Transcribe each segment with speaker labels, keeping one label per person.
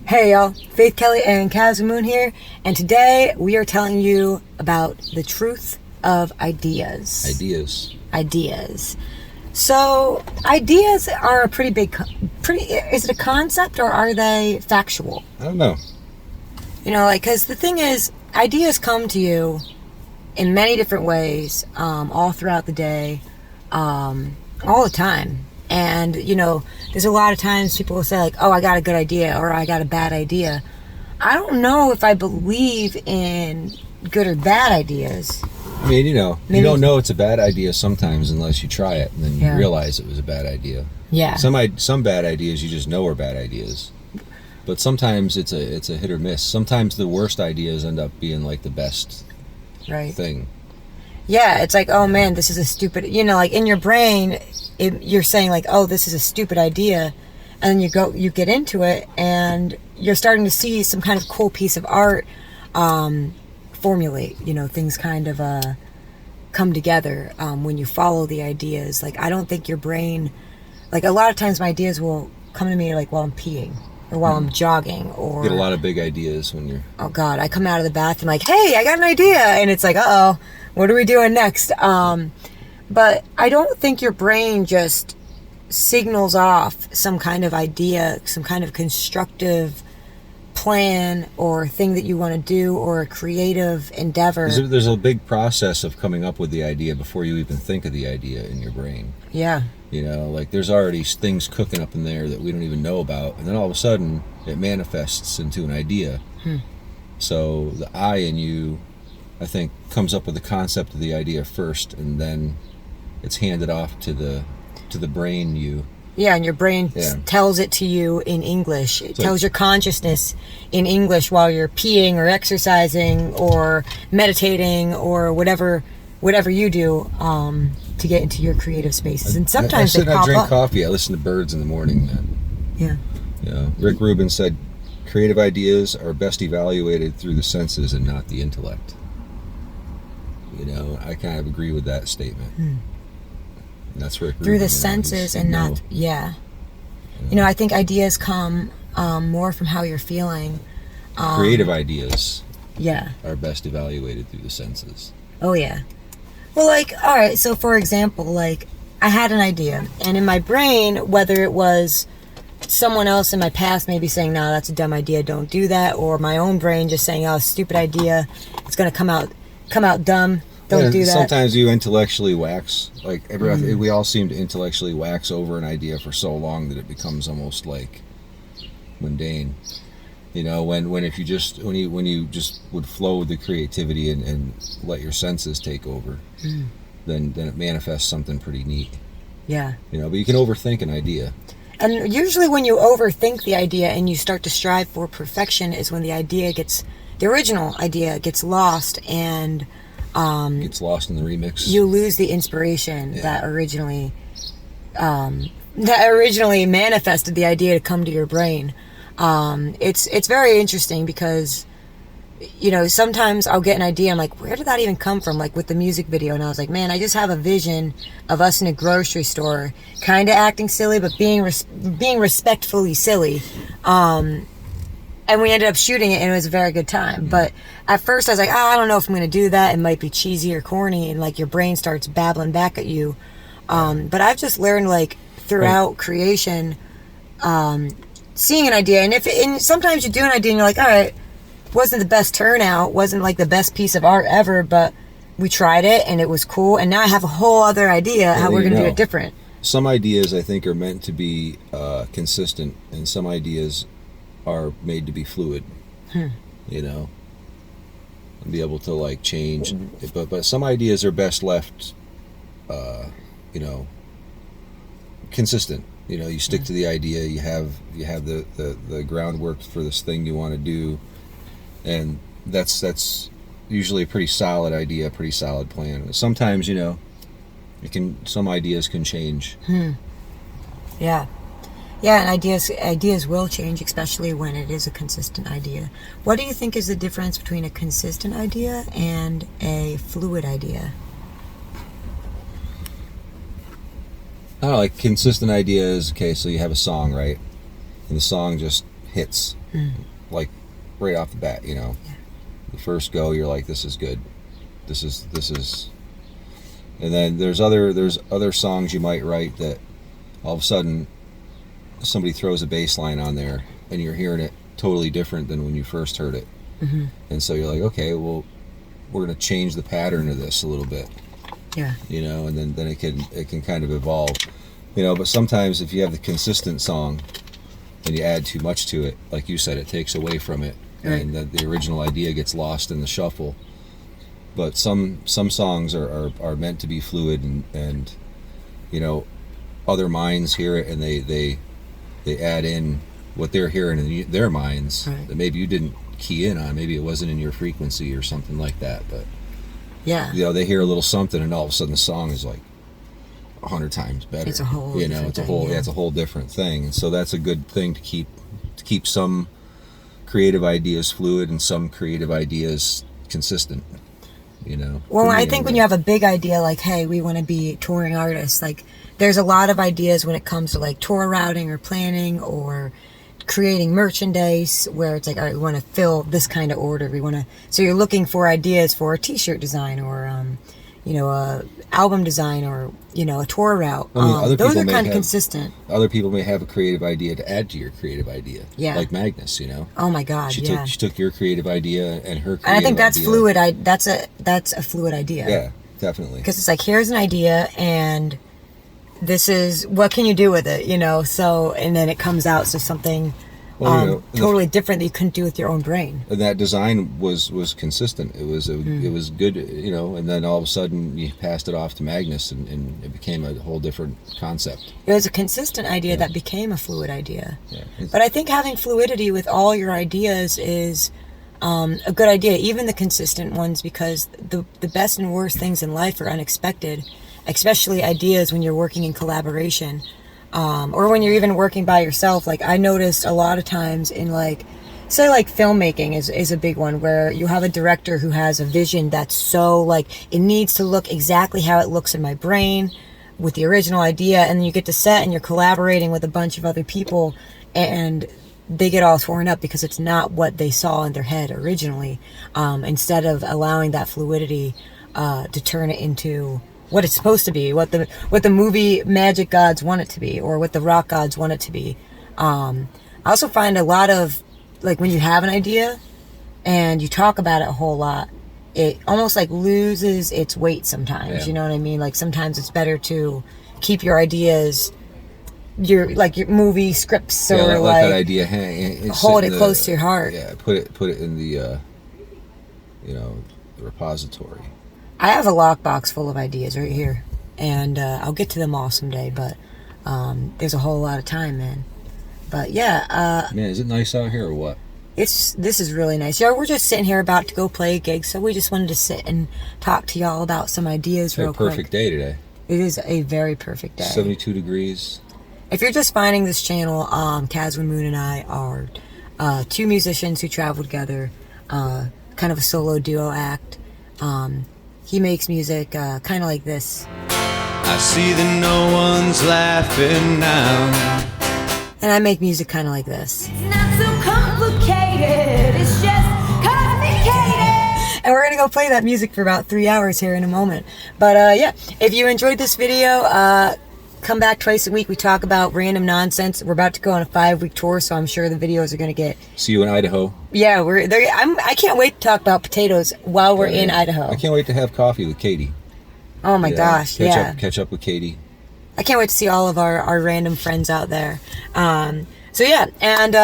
Speaker 1: Hey y'all, Faith Kelly and Caswyn here, and today we are telling you about the truth of ideas. Ideas. So, ideas are a pretty big, is it a concept or are they factual?
Speaker 2: I don't know.
Speaker 1: You know, because the thing is, ideas come to you in many different ways, all throughout the day, all the time. And, there's a lot of times people will say, like, oh, I got a good idea or I got a bad idea. I don't know if I believe in good or bad ideas.
Speaker 2: I mean, you don't know it's a bad idea sometimes unless you try it and then you realize it was a bad idea.
Speaker 1: Yeah.
Speaker 2: Some bad ideas you just know are bad ideas. But sometimes it's a hit or miss. Sometimes the worst ideas end up being like the best thing.
Speaker 1: Yeah, it's like, oh man, this is a stupid, like in your brain, you're saying like, oh, this is a stupid idea. And then you get into it and you're starting to see some kind of cool piece of art formulate, things kind of come together when you follow the ideas. Like, I don't think your brain, like a lot of times my ideas will come to me like while I'm peeing or while I'm jogging or...
Speaker 2: You get a lot of big ideas when you're...
Speaker 1: Oh God, I come out of the bathroom like, hey, I got an idea. And it's like, uh-oh, what are we doing next? But I don't think your brain just signals off some kind of idea, some kind of constructive plan or thing that you want to do or a creative endeavor.
Speaker 2: There's a big process of coming up with the idea before you even think of the idea in your brain.
Speaker 1: Yeah.
Speaker 2: Like there's already things cooking up in there that we don't even know about. And then all of a sudden it manifests into an idea. So the I in you, I think, comes up with the concept of the idea first, and then it's handed off to the brain you.
Speaker 1: Yeah, and your brain tells it to you in English. It tells your consciousness in English while you're peeing or exercising or meditating or whatever you do to get into your creative spaces. And sometimes
Speaker 2: I drink coffee. I listen to birds in the morning. Then.
Speaker 1: Yeah.
Speaker 2: Rick Rubin said, "Creative ideas are best evaluated through the senses and not the intellect." I kind of agree with that statement. And that's Rick Rubin.
Speaker 1: Through the senses and not, I think ideas come more from how you're feeling.
Speaker 2: Creative ideas
Speaker 1: are
Speaker 2: best evaluated through the senses.
Speaker 1: Oh, yeah. Well, like, all right, so for example, like, I had an idea, and in my brain, whether it was someone else in my past maybe saying, no, that's a dumb idea, don't do that, or my own brain just saying, oh, stupid idea, it's going to come out dumb, don't do that.
Speaker 2: Sometimes you intellectually wax, like, we all seem to intellectually wax over an idea for so long that it becomes almost like mundane. When you just would flow with the creativity and let your senses take over, then it manifests something pretty neat.
Speaker 1: Yeah.
Speaker 2: But you can overthink an idea.
Speaker 1: And usually when you overthink the idea and you start to strive for perfection is when the original idea gets lost and
Speaker 2: gets lost in the remix.
Speaker 1: You lose the inspiration that originally manifested the idea to come to your brain. It's very interesting because sometimes I'll get an idea, I'm like, where did that even come from? Like with the music video, and I was like, man, I just have a vision of us in a grocery store kind of acting silly but being respectfully silly, and we ended up shooting it and it was a very good time. But at first I was like, I don't know if I'm going to do that, it might be cheesy or corny, and like your brain starts babbling back at you. But I've just learned, like, throughout creation, seeing an idea, and sometimes you do an idea and you're like, all right, wasn't the best turnout, wasn't like the best piece of art ever, but we tried it and it was cool, and now I have a whole other idea how we're going to do it different.
Speaker 2: Some ideas I think are meant to be consistent, and some ideas are made to be fluid, and be able to like change. But some ideas are best left, consistent. You stick to the idea. You have the groundwork for this thing you want to do, and that's usually a pretty solid idea, a pretty solid plan. Sometimes some ideas can change.
Speaker 1: Yeah, and ideas will change, especially when it is a consistent idea. What do you think is the difference between a consistent idea and a fluid idea?
Speaker 2: I don't know, like consistent ideas. Okay, so you have a song, right? And the song just hits. like right off the bat. You know, the first go, you're like, this is good. This is, and then there's other songs you might write that all of a sudden somebody throws a bass line on there and you're hearing it totally different than when you first heard it. And so you're like, okay, well, we're going to change the pattern of this a little bit.
Speaker 1: Yeah.
Speaker 2: You know, and then it can kind of evolve. You know, but sometimes if you have the consistent song and you add too much to it, like you said, it takes away from it,
Speaker 1: right.
Speaker 2: and the original idea gets lost in the shuffle. But some songs are meant to be fluid, and you know, other minds hear it and they add in what they're hearing in their minds, right, that maybe you didn't key in on. Maybe it wasn't in your frequency or something like that. But
Speaker 1: yeah,
Speaker 2: you know, they hear a little something, and all of a sudden the song is like 100 times better.
Speaker 1: It's a whole,
Speaker 2: you know, it's a whole, thing, yeah. It's a whole different thing. And so that's a good thing to keep some creative ideas fluid and some creative ideas consistent. You know.
Speaker 1: Well, I think when you have a big idea, like, hey, we want to be touring artists, like, there's a lot of ideas when it comes to like tour routing or planning or creating merchandise, where it's like, all right, we want to fill this kind of order. We want to, so you're looking for ideas for a t-shirt design or, you know, a album design or, you know, a tour route.
Speaker 2: I mean,
Speaker 1: those are kind of consistent.
Speaker 2: Other people may have a creative idea to add to your creative idea.
Speaker 1: Yeah.
Speaker 2: Like Magnus, you know.
Speaker 1: Oh my God,
Speaker 2: she took your creative idea and her creative idea.
Speaker 1: And I think that's fluid. That's a fluid idea.
Speaker 2: Yeah, definitely.
Speaker 1: Because it's like, here's an idea and this is, what can you do with it, you know? So, and then it comes out so something totally different that you couldn't do with your own brain.
Speaker 2: And that design was consistent. It was good, you know. And then all of a sudden you passed it off to Magnus, and it became a whole different concept.
Speaker 1: It was a consistent idea that became a fluid idea.
Speaker 2: Yeah.
Speaker 1: But I think having fluidity with all your ideas is a good idea, even the consistent ones, because the best and worst things in life are unexpected, especially ideas when you're working in collaboration. Or when you're even working by yourself. Like, I noticed a lot of times in, like, say like filmmaking is a big one, where you have a director who has a vision that's so, like, it needs to look exactly how it looks in my brain with the original idea, and then you get to set and you're collaborating with a bunch of other people and they get all torn up because it's not what they saw in their head originally, instead of allowing that fluidity to turn it into what it's supposed to be, what the movie magic gods want it to be, or what the rock gods want it to be. I also find a lot of, like, when you have an idea and you talk about it a whole lot, it almost like loses its weight sometimes. Yeah. You know what I mean? Like, sometimes it's better to keep your ideas, your movie scripts, or
Speaker 2: let
Speaker 1: like
Speaker 2: that idea hang,
Speaker 1: hold it close to your heart.
Speaker 2: Yeah, put it in the the repository.
Speaker 1: I have a lockbox full of ideas right here, and I'll get to them all someday, but there's a whole lot of time, man. But yeah.
Speaker 2: Man, is it nice out here or what?
Speaker 1: This is really nice. Yeah, we're just sitting here about to go play a gig, so we just wanted to sit and talk to y'all about some ideas real quick.
Speaker 2: It's a perfect day today.
Speaker 1: It is a very perfect day.
Speaker 2: 72 degrees.
Speaker 1: If you're just finding this channel, Caswyn Moon and I are two musicians who travel together, kind of a solo duo act. He makes music kind of like this.
Speaker 3: I see that no one's laughing now.
Speaker 1: And I make music kind of like this.
Speaker 4: It's not so complicated, it's just complicated.
Speaker 1: And we're going to go play that music for about 3 hours here in a moment. But yeah, if you enjoyed this video, come back twice a week. We talk about random nonsense. We're about to go on a 5-week tour, so I'm sure the videos are going to get...
Speaker 2: See you in Idaho.
Speaker 1: Yeah, I can't wait to talk about potatoes while we're in Idaho.
Speaker 2: I can't wait to have coffee with Katie.
Speaker 1: Oh my gosh,
Speaker 2: Catch up with Katie.
Speaker 1: I can't wait to see all of our random friends out there. So yeah, and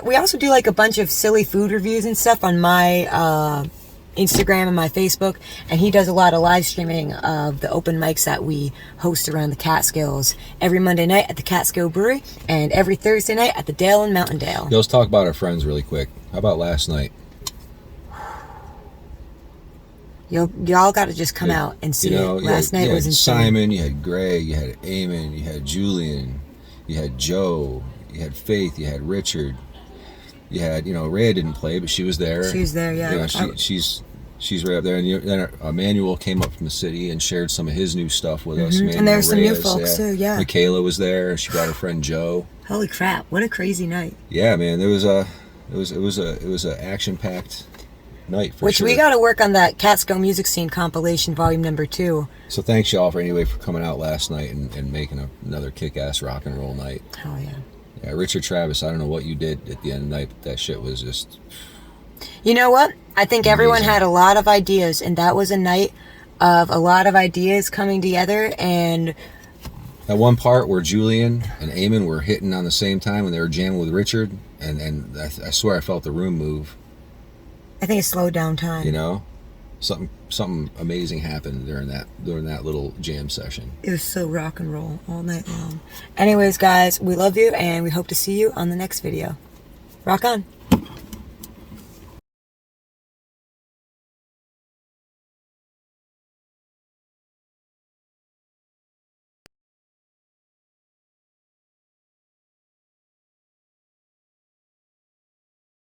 Speaker 1: we also do like a bunch of silly food reviews and stuff on my Instagram and my Facebook, and he does a lot of live streaming of the open mics that we host around the Catskills every Monday night at the Catskill Brewery and every Thursday night at the Dale in Mountaindale.
Speaker 2: Let's talk about our friends really quick. How about last night?
Speaker 1: Y'all got to just come out and see it. Last night was insane.
Speaker 2: Simon, you had Greg, you had Eamon, you had Julian, you had Joe, you had Faith, you had Richard, you had, Rhea didn't play, but she was there.
Speaker 1: She was there, yeah.
Speaker 2: She's right up there. And then Emmanuel came up from the city and shared some of his new stuff with us.
Speaker 1: And there's some new folks too, yeah.
Speaker 2: Michaela was there. She brought her friend Joe.
Speaker 1: Holy crap, what a crazy night.
Speaker 2: Yeah, man, there was It was a action packed night for
Speaker 1: Which
Speaker 2: sure.
Speaker 1: we got to work on that Catskill Music Scene compilation, volume number 2.
Speaker 2: So thanks y'all for coming out last night and making another kick-ass rock and roll night.
Speaker 1: Hell yeah.
Speaker 2: Yeah, Richard Travis, I don't know what you did at the end of the night, but that shit was just...
Speaker 1: You know what? I think everyone
Speaker 2: Amazing.
Speaker 1: had a lot of ideas, and that was a night of a lot of ideas coming together. And
Speaker 2: that one part where Julian and Eamon were hitting on the same time when they were jamming with Richard, and I swear I felt the room move.
Speaker 1: I think it slowed down time.
Speaker 2: You know? Something amazing happened during that little jam session.
Speaker 1: It was so rock and roll all night long. Anyways, guys, we love you, and we hope to see you on the next video. Rock on.